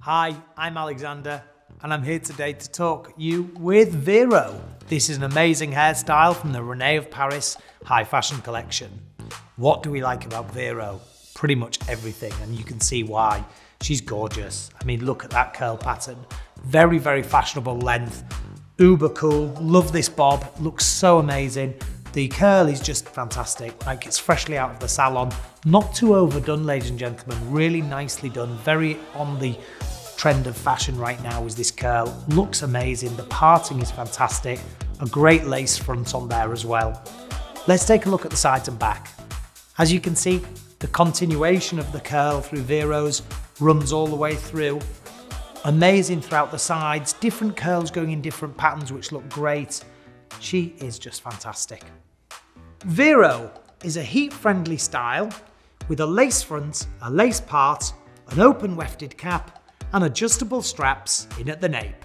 Hi, I'm Alexander and I'm here today to talk you with Vero. This is an amazing hairstyle from the Rene of Paris high fashion collection. What do we like about Vero? Pretty much everything, and you can see why. She's gorgeous. I mean, look at that curl pattern. Very, very fashionable length. Uber cool. Love this bob. Looks so amazing. The curl is just fantastic, like it's freshly out of the salon. Not too overdone, ladies and gentlemen. Really nicely done. Very on the trend of fashion right now is this curl. Looks amazing. The parting is fantastic. A great lace front on there as well. Let's take a look at the sides and back. As you can see, the continuation of the curl through Vero's runs all the way through. Amazing throughout the sides. Different curls going in different patterns which look great. She is just fantastic. Vero is a heat-friendly style with a lace front, a lace part, an open wefted cap and adjustable straps in at the nape.